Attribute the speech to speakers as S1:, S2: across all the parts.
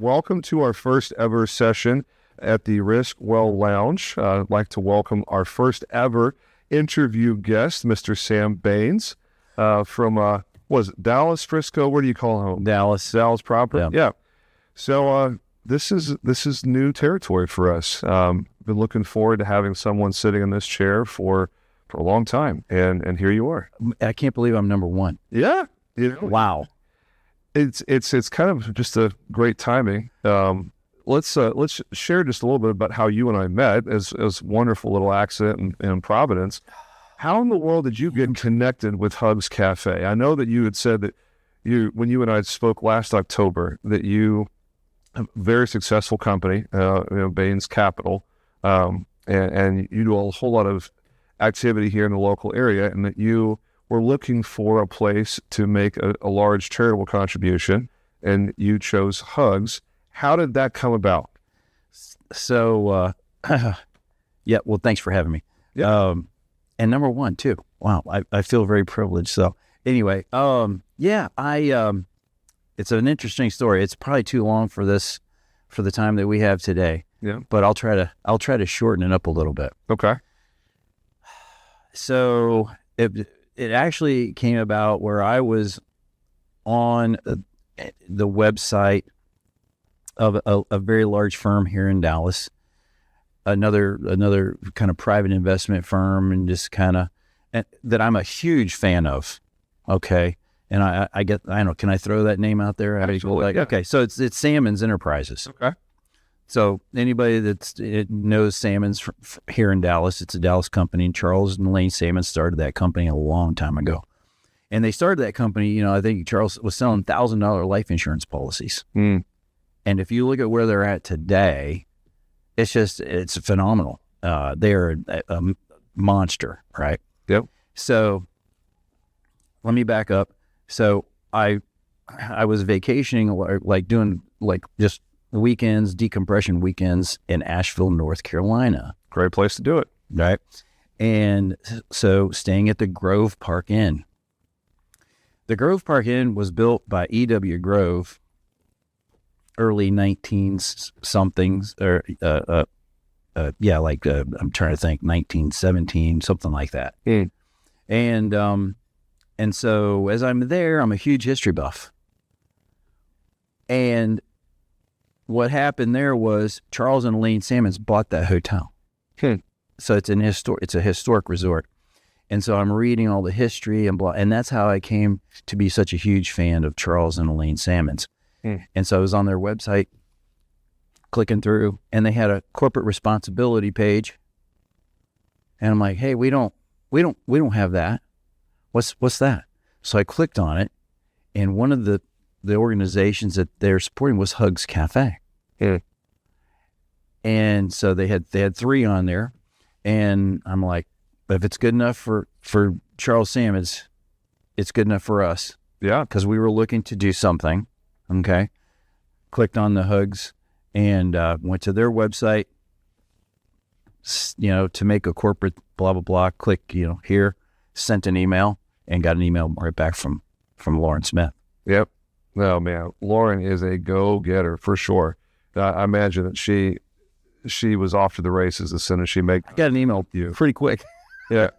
S1: welcome to our first ever session at the RiskWell Lounge. I'd like to welcome our first ever interview guest, Mr. Sam Baynes, from, was it Dallas, Frisco? Where do you call home?
S2: Dallas.
S1: Dallas proper?
S2: Yeah.
S1: So this is new territory for us. Been looking forward to having someone sitting in this chair for a long time, and here you are.
S2: I can't believe I'm number one.
S1: Yeah.
S2: Wow.
S1: It's kind of just a great timing. Let's share just a little bit about how you and I met as a wonderful little accident in Providence. How in the world did you get connected with Hugs Cafe? I know that you had said that when you and I spoke last October, that you have a very successful company, Baynes Capital, and you do a whole lot of activity here in the local area, and that you were looking for a place to make a large charitable contribution, and you chose Hugs. How did that come about?
S2: So, yeah, well, thanks for having me.
S1: Yeah.
S2: And number one, too. Wow, I feel very privileged. So anyway, it's an interesting story. It's probably too long for the time that we have today.
S1: Yeah.
S2: But I'll try to shorten it up a little bit.
S1: Okay.
S2: So it actually came about where I was on the website of a very large firm here in Dallas, another kind of private investment firm, and just kind of that I'm a huge fan of. Okay. And I know, can I throw that name out there?
S1: Absolutely. Yeah.
S2: Okay. So it's Salmons Enterprises.
S1: Okay.
S2: So anybody that knows Salmons here in Dallas, it's a Dallas company. And Charles and Elaine Salmons started that company a long time ago. And they started that company, I think Charles was selling $1,000 life insurance policies.
S1: Mm.
S2: And if you look at where they're at today, it's phenomenal. They're a monster, right?
S1: Yep.
S2: So let me back up. So I was vacationing, like doing like just weekends, decompression weekends in Asheville, North Carolina.
S1: Great place to do it.
S2: Right. And so staying at the Grove Park Inn. The Grove Park Inn was built by E.W. Grove, early 19-somethings, or I'm trying to think, 1917, something like that.
S1: Mm.
S2: And so as I'm there, I'm a huge history buff. And what happened there was Charles and Elaine Salmons bought that hotel. So it's a historic resort. And so I'm reading all the history and blah, and that's how I came to be such a huge fan of Charles and Elaine Salmons. And so I was on their website clicking through, and they had a corporate responsibility page. And I'm like, hey, we don't have that. What's that? So I clicked on it, and one of the organizations that they're supporting was Hugs Cafe.
S1: Yeah.
S2: And so they had 3 on there, and I'm like, but if it's good enough for Charles Salmons, it's good enough for us.
S1: Yeah.
S2: Because we were looking to do something. Okay. Clicked on the Hugs and went to their website, to make a corporate blah, blah, blah. Click, here, sent an email, and got an email right back from Lauren Smith.
S1: Yep. No, man, Lauren is a go-getter for sure. I imagine that she was off to the races as soon as she made.
S2: I got an email pretty quick.
S1: Yeah.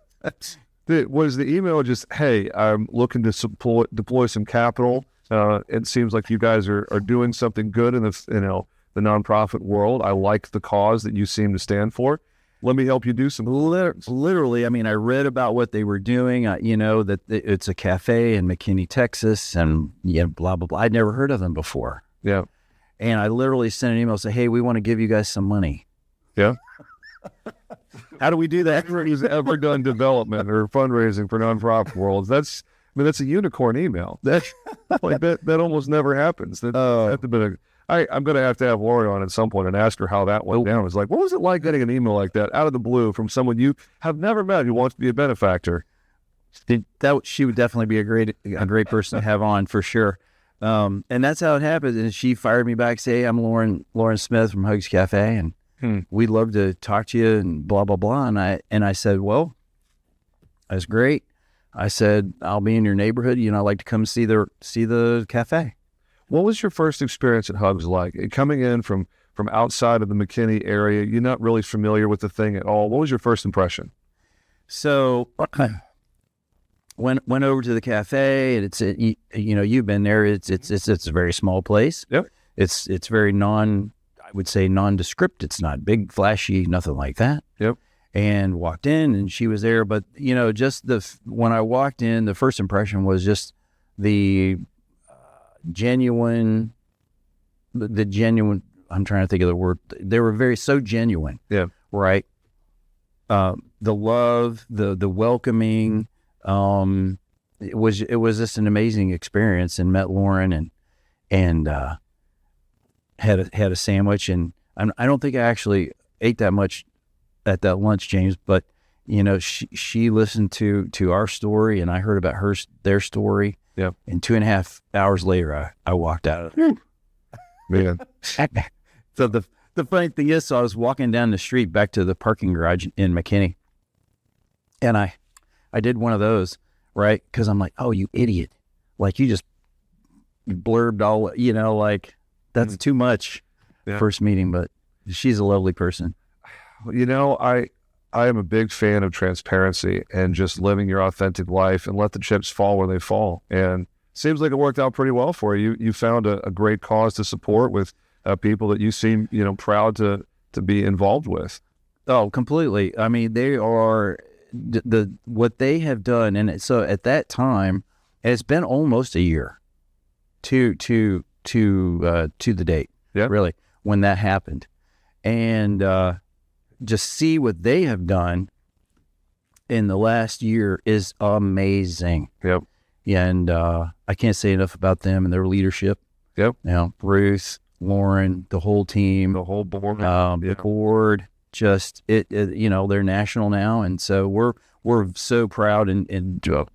S1: Was the email just, hey, I'm looking to deploy some capital. It seems like you guys are doing something good in the nonprofit world. I like the cause that you seem to stand for. Let me help you do some.
S2: Literally, I mean, I read about what they were doing. That it's a cafe in McKinney, Texas, and blah blah blah. I'd never heard of them before.
S1: Yeah,
S2: and I literally sent an email say, "Hey, we want to give you guys some money."
S1: Yeah.
S2: How do we do that?
S1: Everybody's ever done development or fundraising for nonprofit worlds. That's a unicorn email. That almost never happens. I'm going to have Lauren on at some point and ask her how that went down. It's like, what was it like getting an email like that out of the blue from someone you have never met who wants to be a benefactor?
S2: She would definitely be a great person to have on for sure. And that's how it happened. And she fired me back, say, I'm Lauren Smith from Hugs Cafe, and we'd love to talk to you and blah, blah, blah. And I said, well, that's great. I said, I'll be in your neighborhood. I'd like to come see the cafe.
S1: What was your first experience at Hubs like? Coming in from outside of the McKinney area, you're not really familiar with the thing at all. What was your first impression?
S2: So went over to the cafe, and you've been there. It's a very small place.
S1: Yep.
S2: It's very I would say nondescript. It's not big, flashy, nothing like that.
S1: Yep.
S2: And walked in, and she was there. But just when I walked in, the first impression was just the genuine. The genuine. I'm trying to think of the word. They were so genuine.
S1: Yeah.
S2: Right. The love, the welcoming. It was just an amazing experience, and met Lauren and had a sandwich, and I don't think I actually ate that much at that lunch, James, but she listened to our story, and I heard about their story.
S1: Yeah.
S2: And 2.5 hours later, I walked out of there.
S1: Man.
S2: So the funny thing is, so I was walking down the street back to the parking garage in McKinney, and I did one of those, right? Because I'm like, oh, you idiot. Like, you just blurbed all, like, that's too much.
S1: Yeah.
S2: First meeting, but she's a lovely person.
S1: I am a big fan of transparency and just living your authentic life and let the chips fall where they fall. And seems like it worked out pretty well for you. You found a great cause to support with people that you seem, proud to be involved with.
S2: Oh, completely. I mean, they are what they have done. And so at that time, it's been almost a year to the date,
S1: yeah,
S2: really, when that happened. And just see what they have done in the last year is amazing.
S1: Yep.
S2: Yeah, and I can't say enough about them and their leadership.
S1: Yep.
S2: Ruth, Lauren, the whole team,
S1: the whole board,
S2: the board. Just they're national now, and so we're so proud and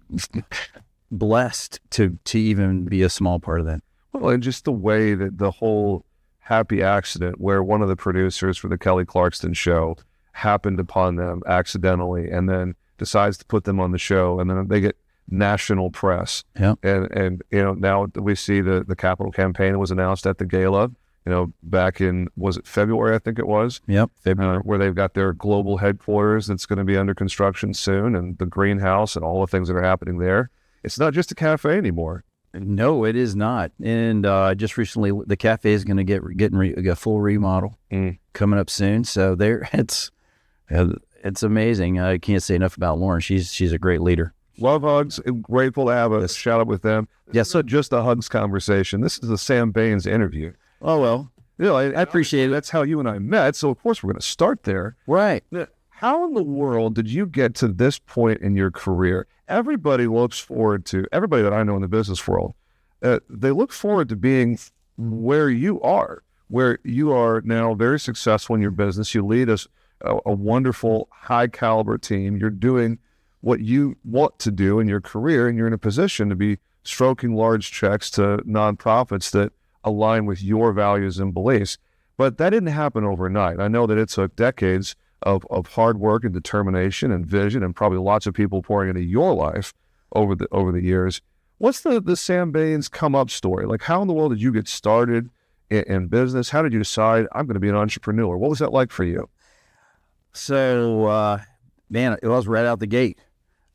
S2: blessed to even be a small part of that.
S1: Well, and just the way that the whole happy accident where one of the producers for the Kelly Clarkson show happened upon them accidentally and then decides to put them on the show, and then they get national press.
S2: Yeah.
S1: And now we see the capital campaign was announced at the gala, back in, was it February? I think it was.
S2: Yep. February.
S1: Where they've got their global headquarters that's going to be under construction soon, and the greenhouse and all the things that are happening there. It's not just a cafe anymore.
S2: No, it is not. And just recently, the cafe is going to get a full remodel coming up soon. So it's amazing. I can't say enough about Lauren. She's a great leader.
S1: Love Hugs. Grateful to have a shout out with them.
S2: Yes.
S1: So just a Hugs conversation. This is a Sam Baynes interview.
S2: Oh, well, I appreciate it.
S1: That's how you and I met. So of course we're going to start there.
S2: Right.
S1: How in the world did you get to this point in your career? Everybody that I know in the business world, they look forward to being where you are now very successful in your business. You lead a wonderful, high caliber team. You're doing what you want to do in your career, and you're in a position to be stroking large checks to nonprofits that align with your values and beliefs. But that didn't happen overnight. I know that it took decades of hard work and determination and vision, and probably lots of people pouring into your life over the years. What's the Sam Baynes come up story? Like, how in the world did you get started in business? How did you decide I'm going to be an entrepreneur? What was that like for you?
S2: So, man, it was right out the gate,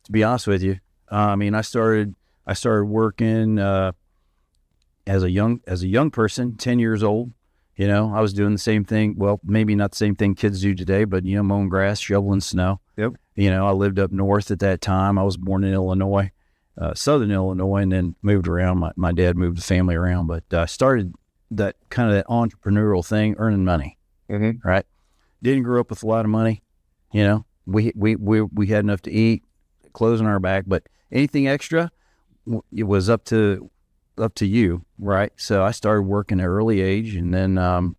S2: to be honest with you. I mean, I started working as a young person, 10 years old. I was doing the same thing. Well, maybe not the same thing kids do today, but, mowing grass, shoveling snow.
S1: Yep.
S2: I lived up north at that time. I was born in Illinois, southern Illinois, and then moved around. My dad moved the family around, but started that kind of that entrepreneurial thing, earning money.
S1: Mm-hmm.
S2: Right. Didn't grow up with a lot of money. We had enough to eat, clothes on our back, but anything extra, it was up to you, right? So I started working at an early age, and then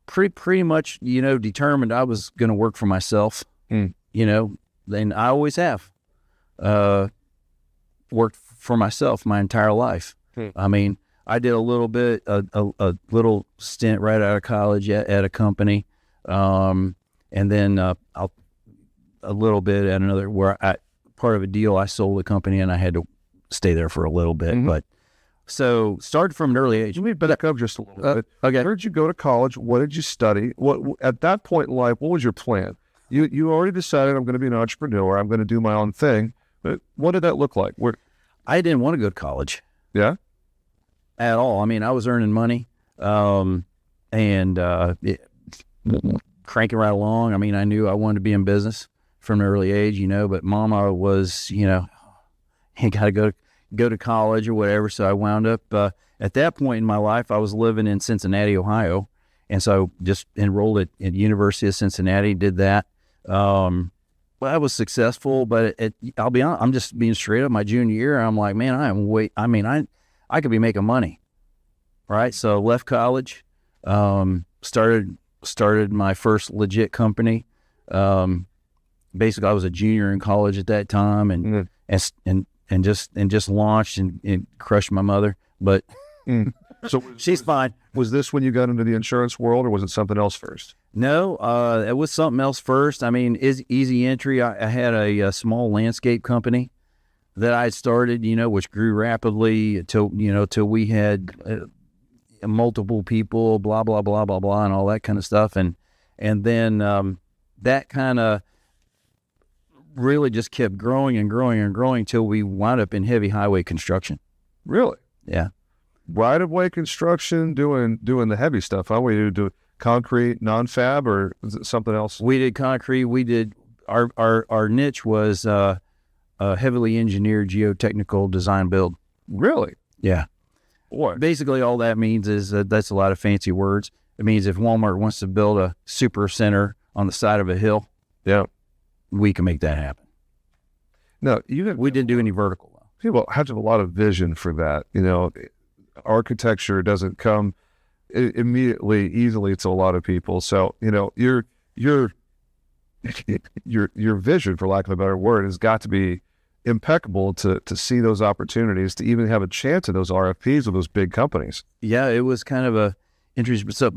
S2: pretty much, determined I was going to work for myself. And I always have worked for myself my entire life. I mean, I did a little bit, a little stint right out of college at a company, and then a little bit at another, where part of a deal, I sold the company and I had to stay there for a little bit. Mm-hmm. But So started from an early age.
S1: Let me back up just a little bit.
S2: Okay.
S1: Where did you go to college? What did you study? What at that point in life, what was your plan? You already decided I'm going to be an entrepreneur. I'm going to do my own thing. But what did that look like?
S2: I didn't want to go to college.
S1: Yeah?
S2: At all. I mean, I was earning money and cranking right along. I mean, I knew I wanted to be in business from an early age, but Mama was, you got to go to college or whatever. So I wound up at that point in my life, I was living in Cincinnati, Ohio. And so just enrolled at the University of Cincinnati, did that. Well, I was successful, but I'll be honest, I'm just being straight up. My junior year, I'm like, man, I could be making money, right? So left college, started my first legit company. Basically, I was a junior in college at that time, and just launched and crushed my mother. But
S1: So
S2: she's fine.
S1: Was this when you got into the insurance world, or was it something else first?
S2: No, it was something else first. I mean, easy entry. I had a small landscape company that I started, which grew rapidly till we had multiple people, blah, blah, blah, blah, blah, and all that kind of stuff. And then that kind of really just kept growing and growing and growing till we wound up in heavy highway construction.
S1: Really?
S2: Yeah.
S1: Right-of-way construction, doing the heavy stuff. How we do concrete, non-fab, or is it something else?
S2: We did concrete. We did our niche was heavily engineered geotechnical design build.
S1: Really?
S2: Yeah.
S1: Boy.
S2: Basically, all that means is that's a lot of fancy words. It means if Walmart wants to build a super center on the side of a hill,
S1: Yeah.
S2: we can make that happen.
S1: No,
S2: We didn't do any vertical though.
S1: people have to have a lot of vision for that. Architecture doesn't come immediately easily to a lot of people. So, your vision, for lack of a better word, has got to be impeccable to see those opportunities, to even have a chance at those RFPs with those big companies.
S2: Yeah, it was kind of a interesting. So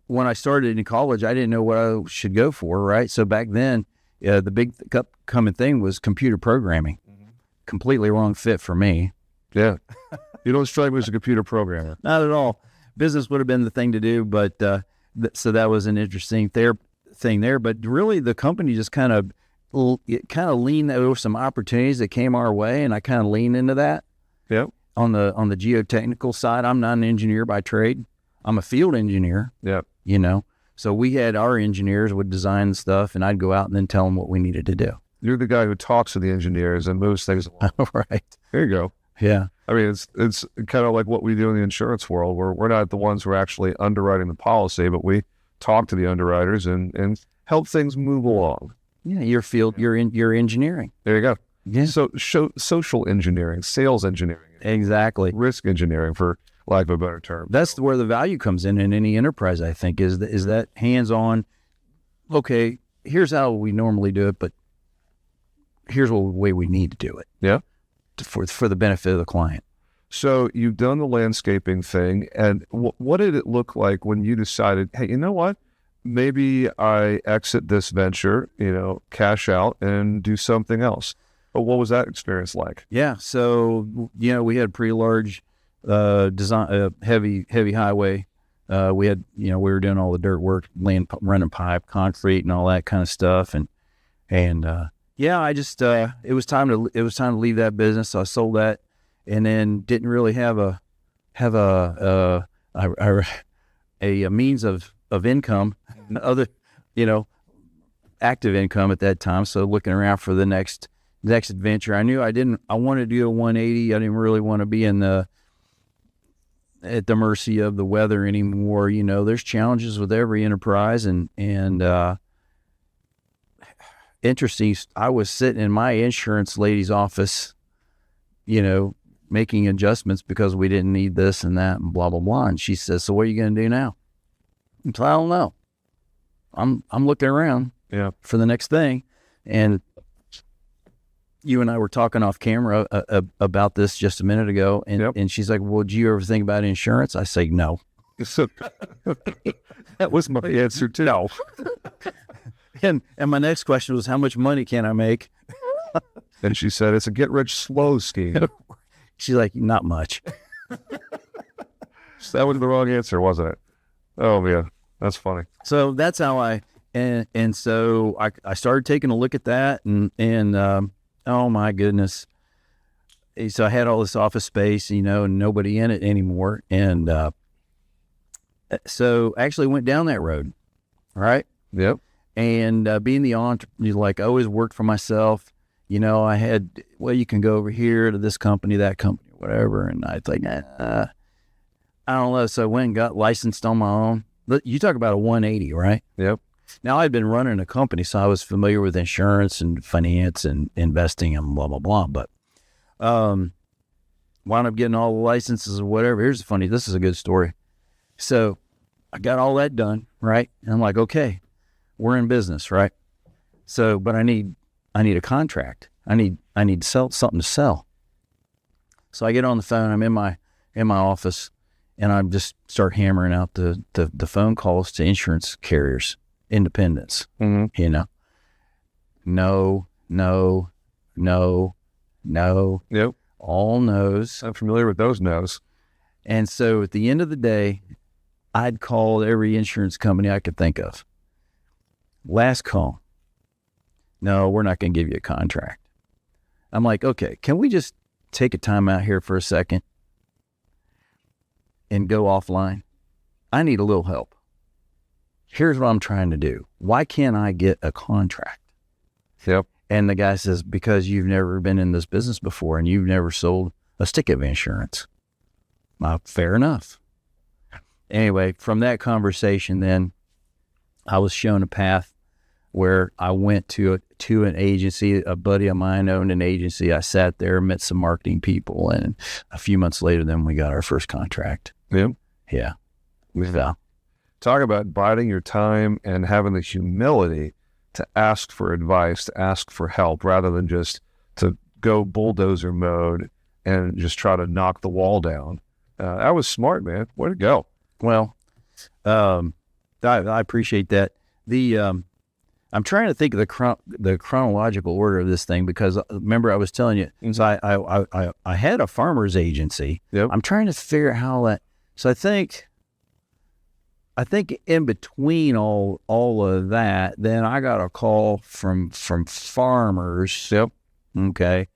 S2: when I started in college, I didn't know what I should go for, right? So back then, the big upcoming thing was computer programming. Completely wrong fit for me.
S1: Yeah. You don't strike me as a computer programmer.
S2: Not at all. Business would have been the thing to do, but so that was an interesting thing there. But really, the company just kind of leaned. There were some opportunities that came our way, and I kind of leaned into that.
S1: Yeah.
S2: On the geotechnical side, I'm not an engineer by trade. I'm a field engineer.
S1: Yeah.
S2: So we had our engineers would design stuff, and I'd go out and then tell them what we needed to do.
S1: You're the guy who talks to the engineers and moves things along.
S2: Right.
S1: There you go.
S2: Yeah.
S1: I mean, it's kind of like what we do in the insurance world, where we're not the ones who are actually underwriting the policy, but we talk to the underwriters and help things move along.
S2: Yeah, your field, you're engineering.
S1: There you go.
S2: Yeah.
S1: So social engineering, sales engineering,
S2: Exactly.
S1: risk engineering, for lack of a better term.
S2: That's where the value comes in any enterprise, I think, is that hands-on, okay, here's how we normally do it, but here's the way we need to do it.
S1: Yeah.
S2: For the benefit of the client.
S1: So you've done the landscaping thing, and what did it look like when you decided, hey, you know what? Maybe I exit this venture, cash out and do something else. But what was that experience like?
S2: Yeah. So, we had pretty large design, heavy highway. We had, we were doing all the dirt work, running pipe, concrete, and all that kind of stuff. And yeah, I just it was time to leave that business. So I sold that, and then didn't really have a means of income, other active income at that time. So looking around for the next adventure. I knew I wanted to do a 180. I didn't really want to be at the mercy of the weather anymore. There's challenges with every enterprise, and interesting. I was sitting in my insurance lady's office, making adjustments because we didn't need this and that and blah, blah, blah. And she says, so what are you going to do now? So I don't know. I'm looking around for the next thing. And you and I were talking off camera about this just a minute ago. And she's like, well, do you ever think about insurance? I say, no.
S1: So that was my answer too.
S2: No. And my next question was, how much money can I make?
S1: And she said, it's a get rich slow scheme.
S2: She's like, not much.
S1: That was the wrong answer, wasn't it? Oh man, that's funny.
S2: So that's how and so I started taking a look at that and oh my goodness. So I had all this office space, and nobody in it anymore. And so I actually went down that road, right?
S1: Yep.
S2: And being the entrepreneur, like I always worked for myself. I had, you can go over here to this company, that company, whatever. And I think, I don't know. So I went and got licensed on my own. You talk about a 180, right?
S1: Yep.
S2: Now I'd been running a company, so I was familiar with insurance and finance and investing and blah, blah, blah. But wound up getting all the licenses or whatever. This is a good story. So I got all that done, right? And I'm like, okay, we're in business, right? So, but I need a contract. I need to sell something to sell. So I get on the phone. I'm in my office, and I just start hammering out the phone calls to insurance carriers, independents.
S1: Mm-hmm.
S2: No.
S1: Yep.
S2: All no's.
S1: I'm familiar with those no's.
S2: And so at the end of the day, I'd called every insurance company I could think of. Last call. No, we're not going to give you a contract. I'm like, okay, can we just take a time out here for a second and go offline? I need a little help. Here's what I'm trying to do. Why can't I get a contract?
S1: Yep.
S2: And the guy says, because you've never been in this business before and you've never sold a stick of insurance. Fair enough. Anyway, from that conversation, then I was shown a path where I went to an agency. A buddy of mine owned an agency. I sat there, met some marketing people, and a few months later, then we got our first contract.
S1: Yep.
S2: Yeah.
S1: Talk about biding your time and having the humility to ask for advice, to ask for help, rather than just to go bulldozer mode and just try to knock the wall down. That was smart, man. Way to go.
S2: Well, I appreciate that. I'm trying to think of the chronological order of this thing, because remember I was telling you, so I had a farmer's agency.
S1: Yep.
S2: I'm trying to figure out how that. So I think in between all of that, then I got a call from farmers.
S1: Yep.
S2: Okay.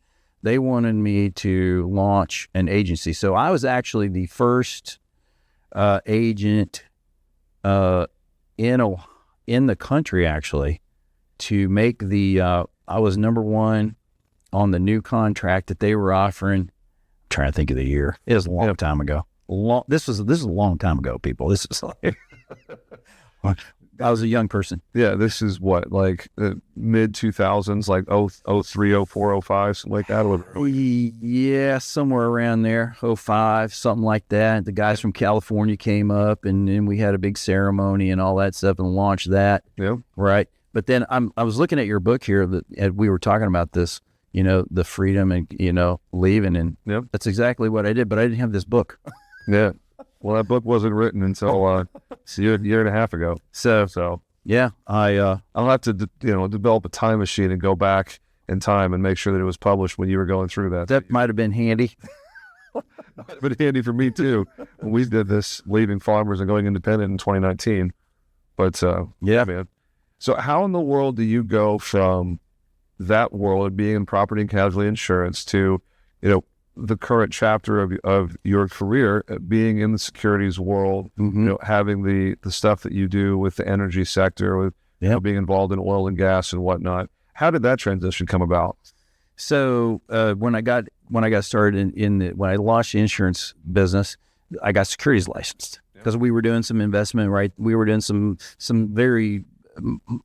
S2: They wanted me to launch an agency. So I was actually the first agent in the country, actually, to make I was number one on the new contract that they were offering. I'm trying to think of the year. It was a long time ago. This is a long time ago, people. This is like I was a young person.
S1: Yeah, this is what, like mid 2000s, like 03, 04, 05, something like that.
S2: Yeah, somewhere around there, 05, something like that. The guys from California came up, and then we had a big ceremony and all that stuff and launched that.
S1: Yeah.
S2: Right. But then I was looking at your book here and we were talking about this, the freedom and, leaving. And that's exactly what I did, but I didn't have this book.
S1: Yeah. Well, that book wasn't written until a year and a half ago. So
S2: yeah,
S1: I'll have to develop a time machine and go back in time and make sure that it was published when you were going through that.
S2: That might have been handy.
S1: Might have been handy for me too when we did this, leaving Farmers and going independent in 2019. But yeah, man. So how in the world do you go from that world of being in property and casualty insurance to the current chapter of your career, being in the securities world, having the stuff that you do with the energy sector, with being involved in oil and gas and whatnot? How did that transition come about?
S2: So when I got started when I launched the insurance business, I got securities licensed because we were doing some investment, right? We were doing some very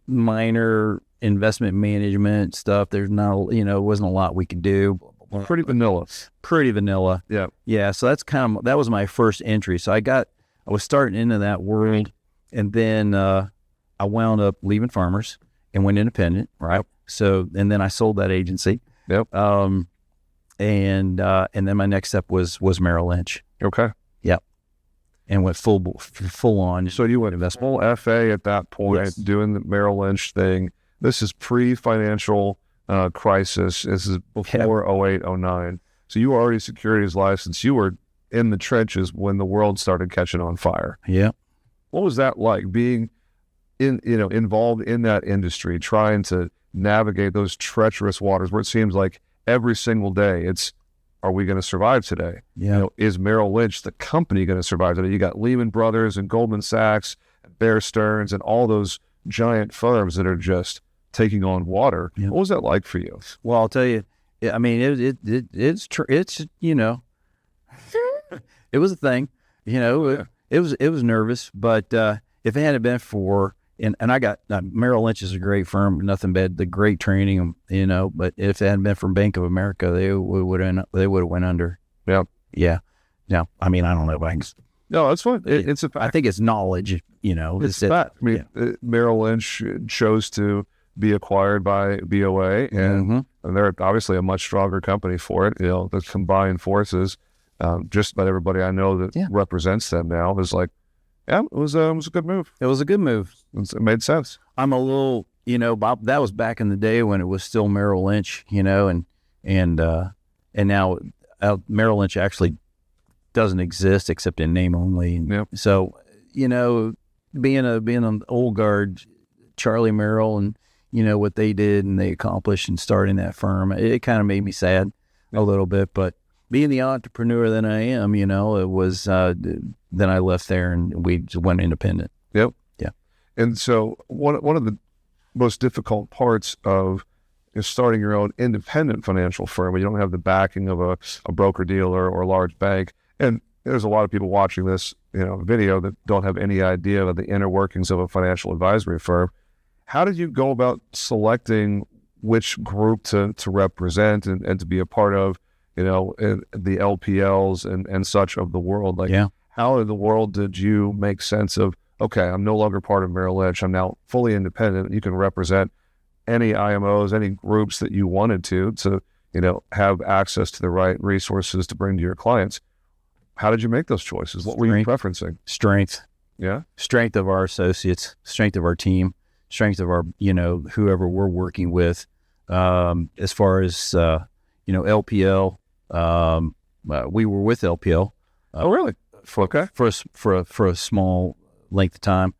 S2: minor investment management stuff. There's not, it wasn't a lot we could do.
S1: Pretty vanilla. Yeah.
S2: Yeah. So that's that was my first entry. So I was starting into that world, and then I wound up leaving Farmers and went independent. Right. Yep. So, and then I sold that agency.
S1: Yep.
S2: And then my next step was Merrill Lynch.
S1: Okay.
S2: Yep. And went full on.
S1: So you went full FA at that point, doing the Merrill Lynch thing. This is pre-financial crisis. This is before 08, 09. So you were already securities licensed. You were in the trenches when the world started catching on fire.
S2: Yeah.
S1: What was that like, being involved in that industry, trying to navigate those treacherous waters where it seems like every single day are we going to survive today?
S2: Yeah.
S1: Is Merrill Lynch, the company, going to survive today? You got Lehman Brothers and Goldman Sachs, and Bear Stearns, and all those giant firms that are just taking on water.
S2: Yeah.
S1: What was that like for you?
S2: Well, I'll tell you, I mean, it's it was a thing,
S1: Yeah.
S2: it was nervous, but if it hadn't been for, and I got, Merrill Lynch is a great firm, nothing bad, the great training, but if it hadn't been for Bank of America, they would have went under.
S1: Yeah.
S2: Yeah. Now, I mean, I don't know if I can.
S1: No, that's fine. It's a fact.
S2: I think it's knowledge,
S1: It's a fact. I mean, Merrill Lynch chose to be acquired by BOA, and they're obviously a much stronger company for it. The combined forces, just about everybody I know that represents them now is like, yeah, it was a good move.
S2: It was a good move.
S1: It made sense.
S2: I'm a little, Bob, that was back in the day when it was still Merrill Lynch, and now Merrill Lynch actually doesn't exist except in name only.
S1: Yep.
S2: So, being an old guard, Charlie Merrill, and what they did and they accomplished and starting that firm, it kind of made me sad a little bit. But being the entrepreneur that I am, it was then I left there and we just went independent.
S1: Yep.
S2: Yeah.
S1: And so one of the most difficult parts of starting your own independent financial firm, where you don't have the backing of a broker dealer or a large bank. And there's a lot of people watching this video that don't have any idea of the inner workings of a financial advisory firm. How did you go about selecting which group to represent and to be a part of, the LPLs and such of the world? How in the world did you make sense of, okay, I'm no longer part of Merrill Lynch, I'm now fully independent, you can represent any IMOs, any groups that you wanted to have access to the right resources to bring to your clients? How did you make those choices? What were you preferencing?
S2: Strength.
S1: Yeah.
S2: Strength of our associates, strength of our team, strength of our, whoever we're working with. As far as, LPL, we were with LPL.
S1: Oh, really?
S2: For a small length of time.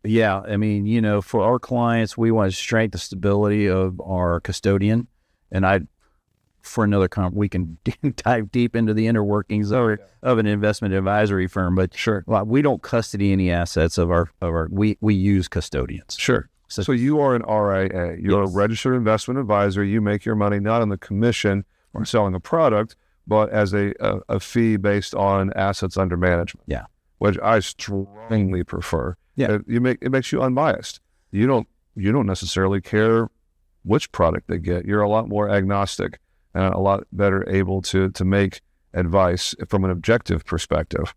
S2: Yeah, I mean, for our clients, we want strength and stability of our custodian. And for another we can dive deep into the inner workings of an investment advisory firm, but
S1: sure,
S2: we don't custody any assets of our we use custodians.
S1: Sure. So you are an RIA. You're a registered investment advisor. You make your money not on the commission or selling a product, but as a fee based on assets under management.
S2: Yeah.
S1: Which I strongly prefer.
S2: Yeah.
S1: It makes you unbiased. You don't necessarily care which product they get. You're a lot more agnostic and a lot better able to make advice from an objective perspective.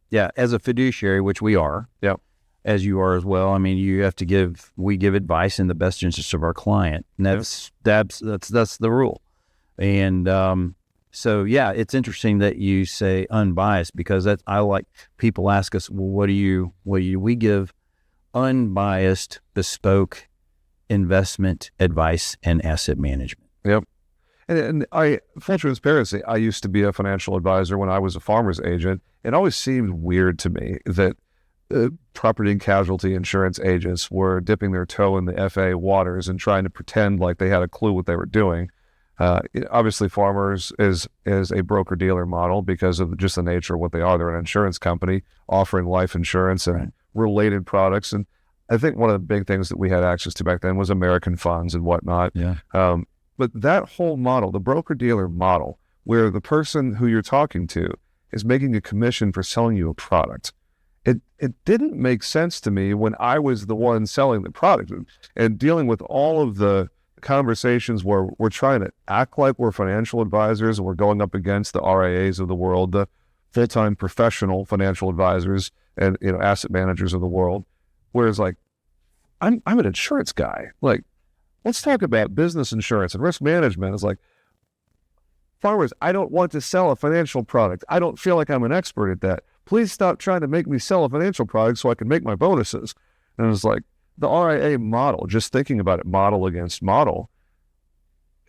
S2: Yeah, as a fiduciary, which we are.
S1: Yeah.
S2: As you are as well. I mean, we give advice in the best interest of our client. And that's the rule. And so yeah, it's interesting that you say unbiased, because I like, people ask us, well, we give unbiased, bespoke investment advice and asset management.
S1: Yep. And full transparency, I used to be a financial advisor when I was a farmer's agent. It always seemed weird to me that property and casualty insurance agents were dipping their toe in the FA waters and trying to pretend like they had a clue what they were doing. Obviously, Farmers is a broker-dealer model because of just the nature of what they are. They're an insurance company offering life insurance and related products. And I think one of the big things that we had access to back then was American funds and whatnot.
S2: Yeah.
S1: But that whole model, the broker-dealer model, where the person who you're talking to is making a commission for selling you a product, it didn't make sense to me when I was the one selling the product and dealing with all of the conversations where we're trying to act like we're financial advisors and we're going up against the RIAs of the world, the full-time professional financial advisors and asset managers of the world. Whereas like, I'm an insurance guy. Like, let's talk about business insurance and risk management. It's like, Farmers, I don't want to sell a financial product. I don't feel like I'm an expert at that. Please stop trying to make me sell a financial product so I can make my bonuses. And it's like, the RIA model, just thinking about it, model against model,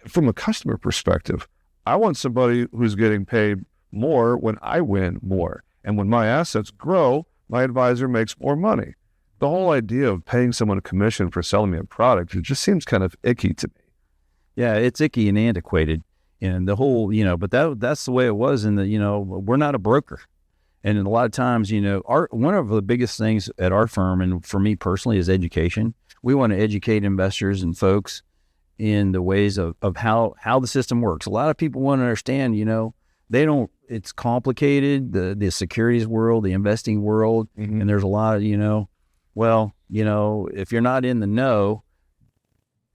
S1: from a customer perspective, I want somebody who's getting paid more when I win more. And when my assets grow, my advisor makes more money. The whole idea of paying someone a commission for selling me a product, it just seems kind of icky to me.
S2: Yeah, it's icky and antiquated. And the whole, but that's the way it was. And we're not a broker. And a lot of times, one of the biggest things at our firm, and for me personally, is education. We want to educate investors and folks in the ways of how the system works. A lot of people want to understand, it's complicated, the securities world, the investing world, and there's a lot of, if you're not in the know,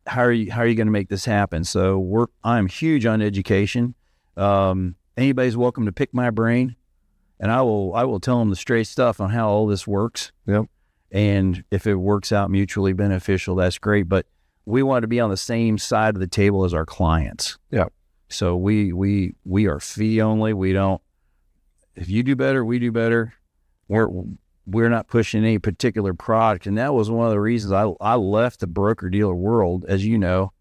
S2: how are you going to make this happen? So I'm huge on education. Anybody's welcome to pick my brain, and I will tell them the straight stuff on how all this works.
S1: Yep. And
S2: if it works out mutually beneficial, that's great. But we want to be on the same side of the table as our clients.
S1: Yeah.
S2: So we are fee only. We don't. If you do better, we do better. We're not pushing any particular product, and that was one of the reasons I left the broker dealer world. As you know,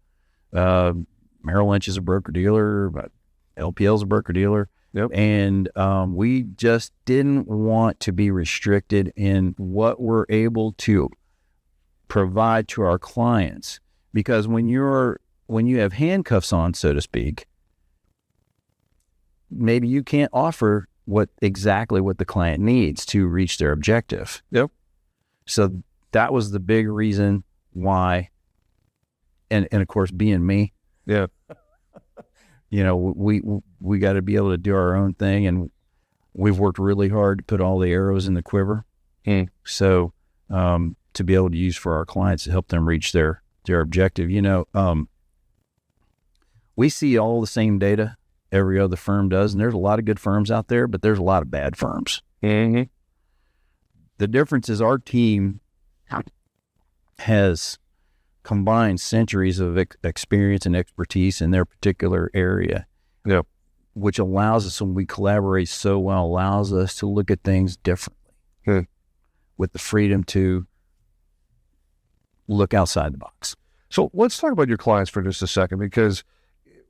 S2: Merrill Lynch is a broker dealer, but LPL is a broker dealer.
S1: Yep.
S2: And we just didn't want to be restricted in what we're able to provide to our clients, because when you have handcuffs on, so to speak, maybe you can't offer exactly what the client needs to reach their objective.
S1: Yep.
S2: So that was the big reason why, and of course, being me.
S1: Yeah.
S2: We got to be able to do our own thing, and we've worked really hard to put all the arrows in the quiver. So to be able to use for our clients to help them reach their objective. We see all the same data every other firm does, and there's a lot of good firms out there, but there's a lot of bad firms.
S1: Mm-hmm.
S2: The difference is our team has combined centuries of experience and expertise in their particular area.
S1: Yep.
S2: Which allows us, when we collaborate so well, allows us to look at things differently with the freedom to look outside the box.
S1: So let's talk about your clients for just a second, because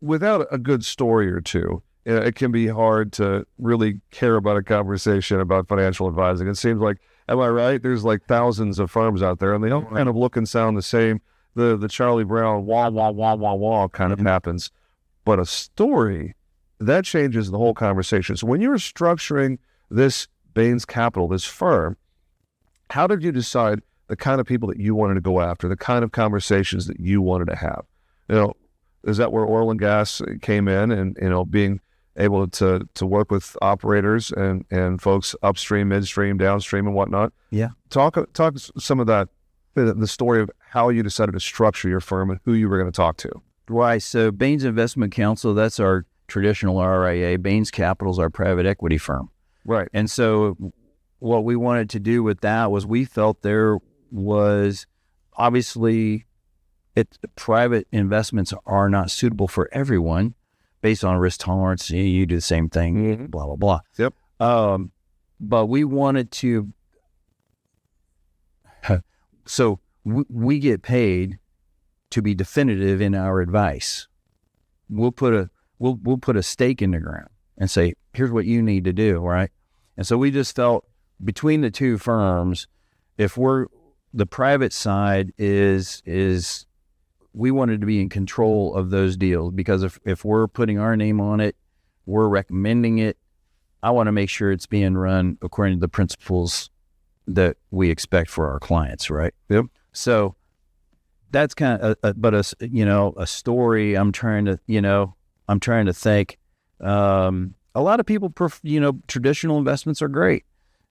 S1: without a good story or two, it can be hard to really care about a conversation about financial advising. It seems like, am I right? There's like thousands of firms out there, and they all kind of look and sound the same. The Charlie Brown wah, wah, wah, wah, wah kind of happens. But a story, that changes the whole conversation. So when you were structuring this Baynes Capital, this firm, how did you decide the kind of people that you wanted to go after, the kind of conversations that you wanted to have? Is that where oil and gas came in, and being able to work with operators and folks upstream, midstream, downstream, and whatnot?
S2: Yeah.
S1: Talk some of that, the story of how you decided to structure your firm and who you were going to talk to.
S2: Right. So Baynes Investment Counsel, that's our traditional RIA. Baynes Capital is our private equity firm.
S1: Right.
S2: And so what we wanted to do with that was, we felt there was obviously private investments are not suitable for everyone based on risk tolerance. You do the same thing, blah, blah, blah.
S1: Yep.
S2: But we wanted to, so we get paid to be definitive in our advice. We'll put a stake in the ground and say, here's what you need to do, right? And so we just felt, between the two firms, the private side is we wanted to be in control of those deals, because if we're putting our name on it, we're recommending it, I want to make sure it's being run according to the principles that we expect for our clients, right?
S1: Yep. So
S2: that's kind of a story. I'm trying to think. A lot of people, traditional investments are great,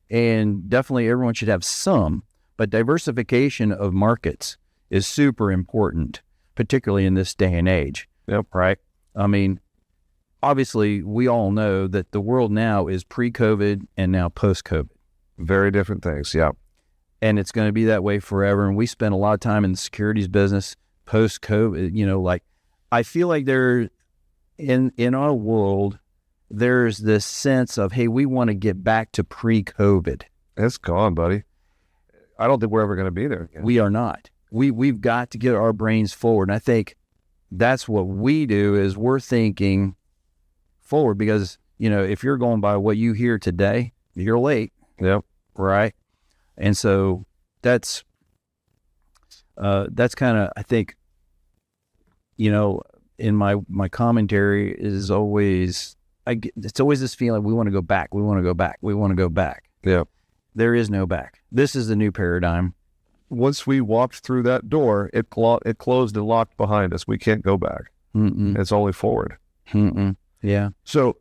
S2: and definitely everyone should have some, but diversification of markets is super important, particularly in this day and age.
S1: Yep.
S2: Right. I mean, obviously we all know that the world now is pre-COVID and now post-COVID.
S1: Very different things. Yeah.
S2: And it's going to be that way forever. And we spent a lot of time in the securities business post-COVID. I feel like in our world, there's this sense of, hey, we want to get back to pre-COVID.
S1: It's gone, buddy. I don't think we're ever going to be there again.
S2: We are not. We've got to get our brains forward. And I think that's what we do, is we're thinking forward, because, if you're going by what you hear today, you're late.
S1: Yep.
S2: Right. And so that's kind of, I think, in my commentary is always, it's always this feeling, we want to go back. We want to go back. We want to go back.
S1: Yeah.
S2: There is no back. This is the new paradigm.
S1: Once we walked through that door, it closed and locked behind us. We can't go back. It's only forward.
S2: Yeah.
S1: So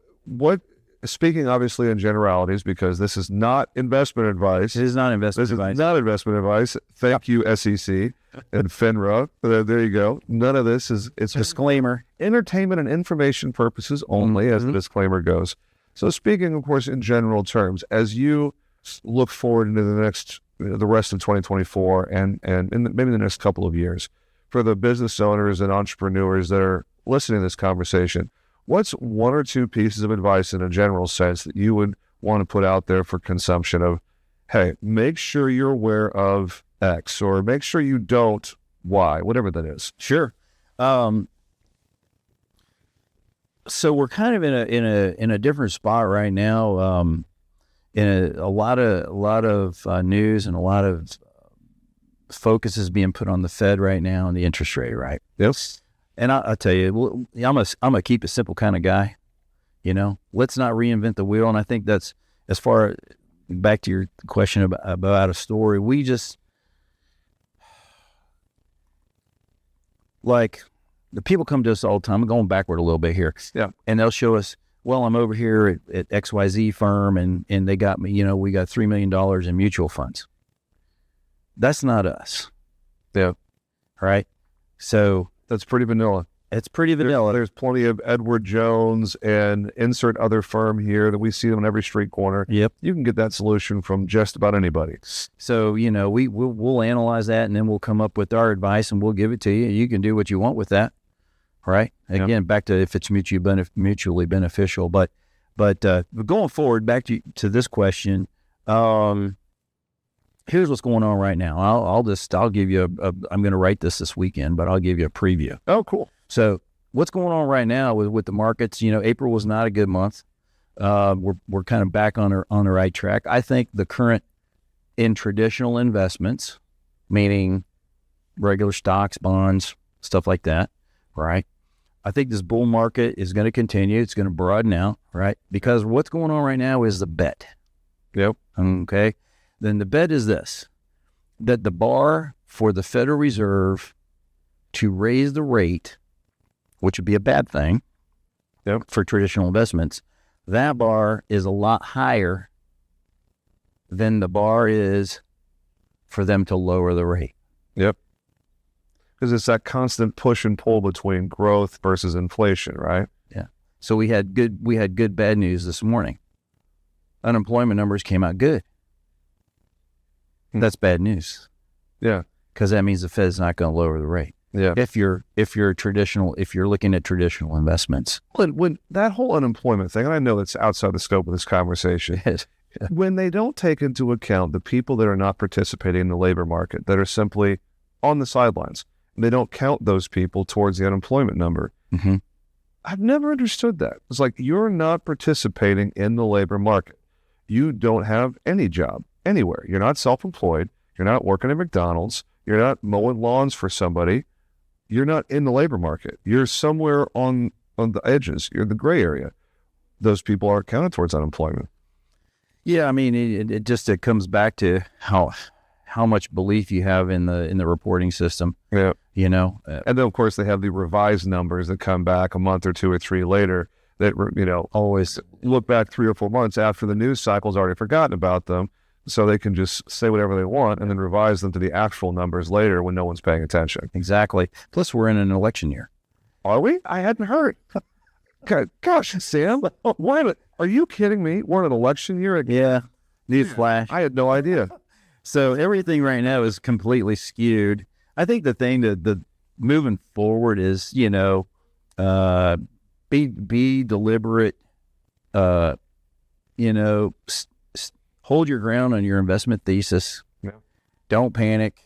S1: speaking obviously in generalities, because this is not investment advice.
S2: It is not investment
S1: advice.
S2: This
S1: is not investment advice. Thank you, SEC and FINRA. There you go. None of this is, it's
S2: disclaimer.
S1: Entertainment and information purposes only, as the disclaimer goes. So speaking, of course, in general terms, as you look forward into the rest of 2024 and maybe the next couple of years, for the business owners and entrepreneurs that are listening to this conversation, what's one or two pieces of advice in a general sense that you would want to put out there for consumption of, hey, make sure you're aware of X, or make sure you don't Y, whatever that is?
S2: Sure. So we're kind of in a different spot right now. In a lot of news and a lot of focus is being put on the Fed right now and the interest rate, right?
S1: Yes.
S2: And I'll tell you, I'm a keep it simple kind of guy. Let's not reinvent the wheel. And I think that's, as far back to your question about a story, we just, like, the people come to us all the time. I'm going backward a little bit here.
S1: Yeah.
S2: And they'll show us, well, I'm over here at XYZ firm and they got me, we got $3 million in mutual funds. That's not us.
S1: Yeah.
S2: Right. So
S1: that's pretty vanilla.
S2: It's pretty vanilla.
S1: There's plenty of Edward Jones and insert other firm here that we see them on every street corner.
S2: Yep.
S1: You can get that solution from just about anybody.
S2: So, we'll analyze that, and then we'll come up with our advice and we'll give it to you. You can do what you want with that. Right. Again, back to if it's mutually beneficial, but going forward, back to this question, here's what's going on right now. I'll give you I'm going to write this weekend, but I'll give you a preview.
S1: Oh, cool.
S2: So what's going on right now with the markets? April was not a good month. We're kind of back on the right track. I think the current in traditional investments, meaning regular stocks, bonds, stuff like that, right? I think this bull market is going to continue. It's going to broaden out, right? Because what's going on right now is the bet.
S1: Yep.
S2: Okay. Then the bet is this, that the bar for the Federal Reserve to raise the rate, which would be a bad thing for traditional investments, that bar is a lot higher than the bar is for them to lower the rate.
S1: Yep. Because it's that constant push and pull between growth versus inflation, right?
S2: Yeah. So we had good bad news this morning. Unemployment numbers came out good. That's bad news.
S1: Yeah.
S2: Because that means the Fed's not going to lower the rate.
S1: Yeah.
S2: If you're looking at traditional investments.
S1: When that whole unemployment thing, and I know it's outside the scope of this conversation, when they don't take into account the people that are not participating in the labor market, that are simply on the sidelines, they don't count those people towards the unemployment number.
S2: Mm-hmm.
S1: I've never understood that. It's like, you're not participating in the labor market. You don't have any job anywhere. You're not self-employed. You're not working at McDonald's. You're not mowing lawns for somebody. You're not in the labor market. You're somewhere on the edges. You're the gray area. Those people aren't counted towards unemployment.
S2: Yeah, I mean, it comes back to how much belief you have in the reporting system.
S1: Yeah.
S2: And
S1: then of course they have the revised numbers that come back a month or two or three later that,
S2: always
S1: look back 3 or 4 months after the news cycle's already forgotten about them. So they can just say whatever they want and then revise them to the actual numbers later when no one's paying attention.
S2: Exactly. Plus, we're in an election year.
S1: Are we? I hadn't heard. Gosh, Sam, why? Are you kidding me? We're in an election year again?
S2: Yeah. Newsflash.
S1: I had no idea.
S2: So everything right now is completely skewed. I think the thing that moving forward is, be deliberate, hold your ground on your investment thesis.
S1: Yeah.
S2: Don't panic.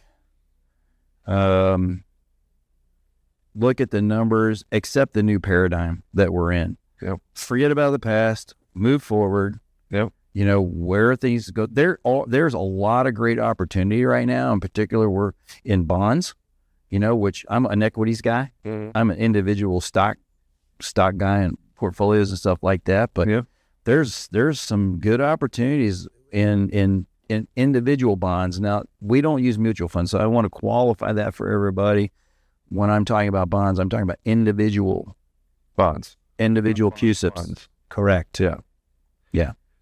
S2: look at the numbers, accept the new paradigm that we're in.
S1: Yep.
S2: Forget about the past, move forward.
S1: Yep.
S2: You know, where things go. There's a lot of great opportunity right now. In particular, we're in bonds, you know, which I'm an equities guy.
S1: Mm-hmm.
S2: I'm an individual stock guy and portfolios and stuff like that. But there's some good opportunities in individual bonds. Now, we don't use mutual funds, so I want to qualify that for everybody. When I'm talking about bonds, I'm talking about individual
S1: bonds,
S2: individual CUSIPs.
S1: Bonds.
S2: Correct. Yeah.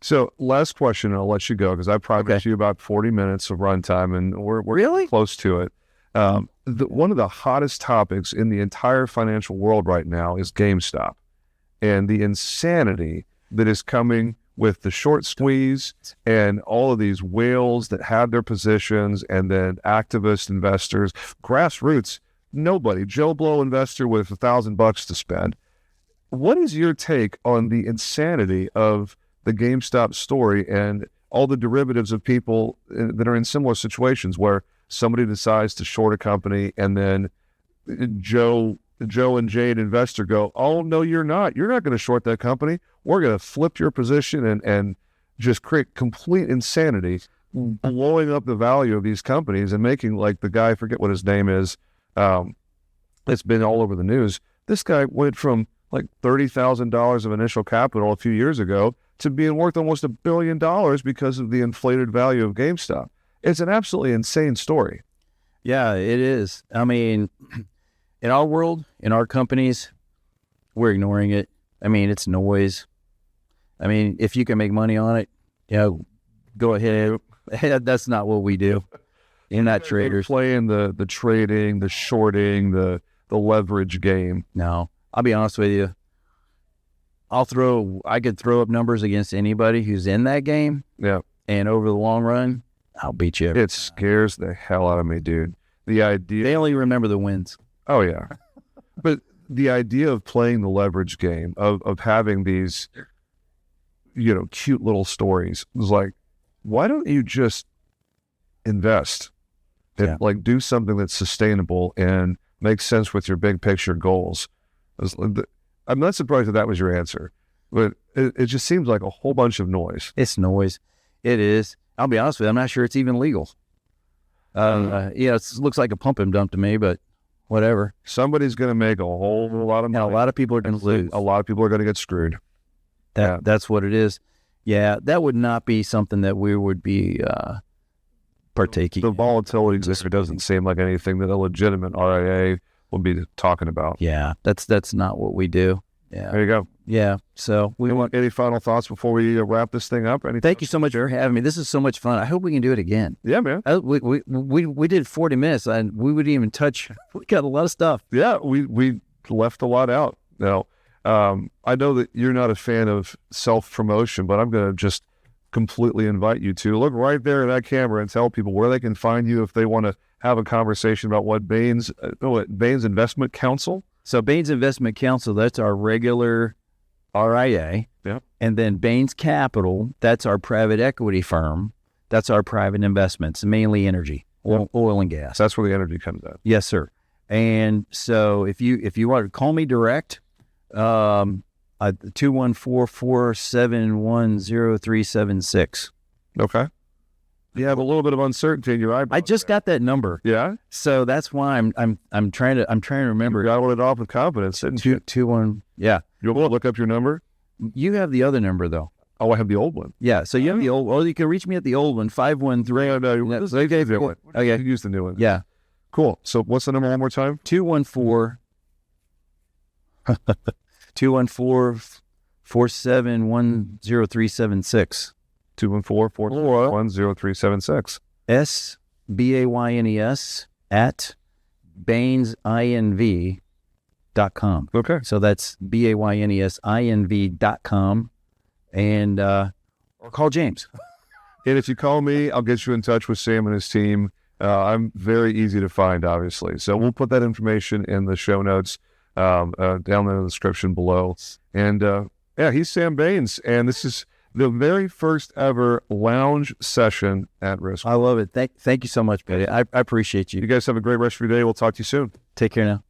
S1: So last question, and I'll let you go because I promised you about 40 minutes of runtime, and we're
S2: Really?
S1: close to it. One of the hottest topics in the entire financial world right now is GameStop and the insanity that is coming with the short squeeze and all of these whales that have their positions, and then activist investors, grassroots, nobody, Joe Blow investor with $1,000 to spend. What is your take on the insanity of the GameStop story and all the derivatives of people that are in similar situations where somebody decides to short a company and then Joe and Jade investor go, oh, no, you're not. You're not going to short that company. We're going to flip your position and just create complete insanity, blowing up the value of these companies and making, like the guy, I forget what his name is, it's been all over the news. This guy went from like $30,000 of initial capital a few years ago to being worth almost $1 billion because of the inflated value of GameStop. It's an absolutely insane story.
S2: Yeah, it is. I mean, in our world, in our companies, we're ignoring it. I mean, it's noise. I mean, if you can make money on it, go ahead. That's not what we do. You're not traders.
S1: Playing the trading, the shorting, the leverage game.
S2: No, I'll be honest with you. I could throw up numbers against anybody who's in that game.
S1: Yeah.
S2: And over the long run, I'll beat you.
S1: It scares the hell out of me, dude. The idea.
S2: They only remember the wins.
S1: Oh, yeah. But the idea of playing the leverage game, of having these, cute little stories, was like, why don't you just invest and do something that's sustainable and makes sense with your big picture goals? I'm not surprised that was your answer, but it just seems like a whole bunch of noise.
S2: It's noise. It is. I'll be honest with you. I'm not sure it's even legal. It looks like a pump and dump to me, but whatever.
S1: Somebody's going to make a whole lot of money.
S2: And a lot of people are going to lose.
S1: A lot of people are going to get screwed.
S2: That's what it is. Yeah, that would not be something that we would be partaking
S1: The
S2: in.
S1: volatility exists. It doesn't seem like anything that a legitimate RIA will be talking about.
S2: Yeah, that's not what we do. Yeah.
S1: There you go.
S2: Yeah. So we want.
S1: Any final thoughts before we wrap this thing up?
S2: Thank you so much for having me. This is so much fun. I hope we can do it again.
S1: Yeah, man.
S2: We did 40 minutes and we wouldn't even touch. We got a lot of stuff.
S1: Yeah, we left a lot out. Now, I know that you're not a fan of self-promotion, but I'm going to just completely invite you to look right there at that camera and tell people where they can find you if they want to have a conversation about what Baynes Investment Counsel.
S2: So Baynes Investment Counsel, that's our regular RIA.
S1: Yeah.
S2: And then Baynes Capital, that's our private equity firm. That's our private investments, mainly energy, oil and gas.
S1: That's where the energy comes out.
S2: Yes, sir. And so if you want to call me direct, 214-471-0376.
S1: Okay. You have a little bit of uncertainty in your eyebrows.
S2: I just got that number.
S1: Yeah.
S2: So that's why I'm trying to remember.
S1: You rattled it off with confidence, didn't you?
S2: 21. Yeah.
S1: You'll look up your number.
S2: You have the other number though.
S1: Oh, I have the old one.
S2: Yeah. So you have the old. Well, you can reach me at the old one. 513.
S1: No, okay. Okay. Use the new one.
S2: Yeah.
S1: Cool. So what's the number one more time?
S2: 214. 214-471-0376.
S1: 214-471-0376.
S2: SBAYNES at BaynesINV.com.
S1: Okay.
S2: So that's BAYNESINV.com. And or call James.
S1: And if you call me, I'll get you in touch with Sam and his team. I'm very easy to find, obviously. So we'll put that information in the show notes down in the description below. And he's Sam Baynes, and this is the very first ever lounge session at Risk.
S2: I love it. Thank you so much, buddy. I appreciate you.
S1: You guys have a great rest of your day. We'll talk to you soon.
S2: Take care now.